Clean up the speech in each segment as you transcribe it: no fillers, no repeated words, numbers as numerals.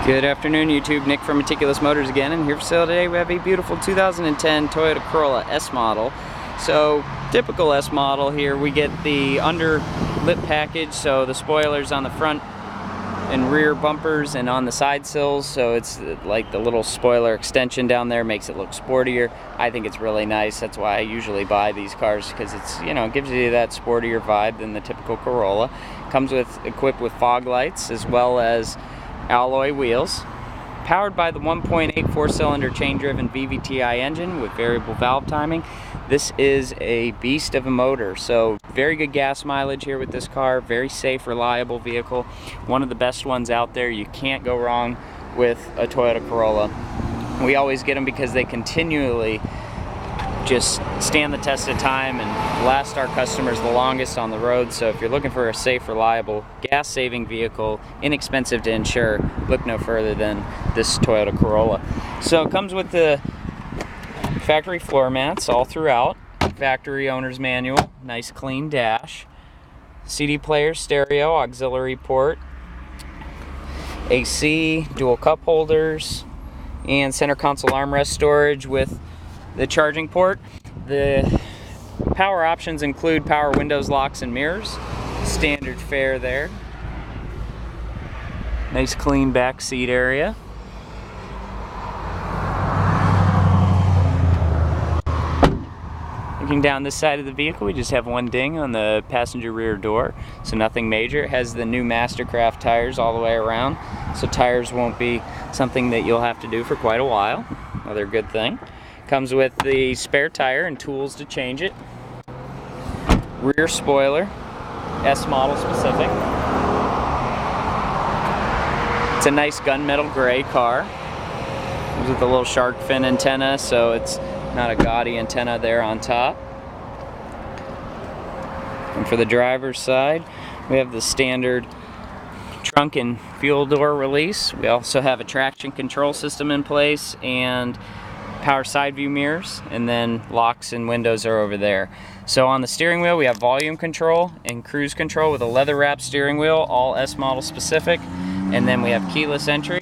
Good afternoon, YouTube. Nick from Meticulous Motors again, and here for sale today we have a beautiful 2010 Toyota Corolla S model. So, typical S model here, we get the under lip package, so the spoilers on the front and rear bumpers and on the side sills, so it's like the little spoiler extension down there makes it look sportier. I think it's really nice. That's why I usually buy these cars, because it's, you know, it gives you that sportier vibe than the typical Corolla. Comes equipped with fog lights as well as alloy wheels, powered by the 1.8 four-cylinder chain-driven VVTI engine with variable valve timing. This is a beast of a motor, so very good gas mileage here with this car. Very safe, reliable vehicle. One of the best ones out there. You can't go wrong with a Toyota Corolla. We always get them because they continually just stand the test of time and last our customers the longest on the road. So if you're looking for a safe, reliable, gas-saving vehicle, inexpensive to insure, look no further than this Toyota Corolla. So it comes with the factory floor mats all throughout, factory owner's manual, nice clean dash, CD player, stereo, auxiliary port, AC, dual cup holders, and center console armrest storage with the charging port. The power options include power windows, locks, and mirrors. Standard fare there. Nice clean back seat area. Looking down this side of the vehicle, we just have one ding on the passenger rear door, so nothing major. It has the new Mastercraft tires all the way around, so tires won't be something that you'll have to do for quite a while. Another good thing. Comes with the spare tire and tools to change it. Rear spoiler, S model specific. It's a nice gunmetal gray car. Comes with a little shark fin antenna, so it's not a gaudy antenna there on top. And for the driver's side, we have the standard trunk and fuel door release. We also have a traction control system in place and power side view mirrors, and then locks and windows are over there. So on the steering wheel we have volume control and cruise control with a leather wrapped steering wheel, all S model specific, and then we have keyless entry.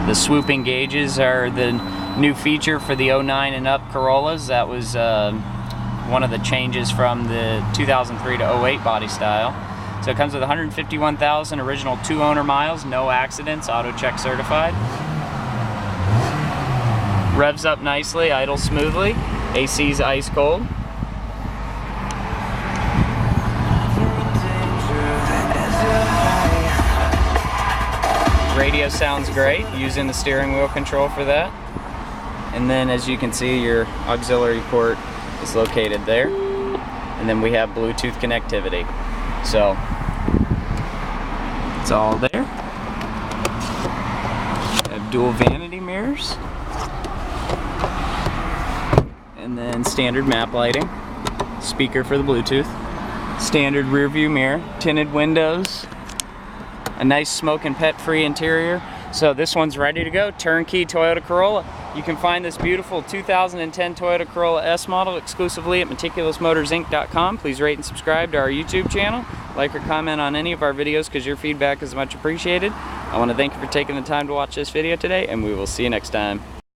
The swooping gauges are the new feature for the 09 and up Corollas. That was one of the changes from the 2003 to 08 body style. So it comes with 151,000 original 2-owner miles, no accidents, auto check certified. Revs up nicely, idles smoothly. AC's ice cold. Radio sounds great, using the steering wheel control for that. And then as you can see, your auxiliary port is located there. And then we have Bluetooth connectivity. So it's all there. Have dual vanity mirrors, and then standard map lighting, speaker for the Bluetooth, standard rear view mirror, tinted windows, a nice smoke and pet free interior. So this one's ready to go. Turnkey Toyota Corolla. You can find this beautiful 2010 Toyota Corolla S model exclusively at meticulousmotorsinc.com. Please rate and subscribe to our YouTube channel. Like or comment on any of our videos, because your feedback is much appreciated. I want to thank you for taking the time to watch this video today, and we will see you next time.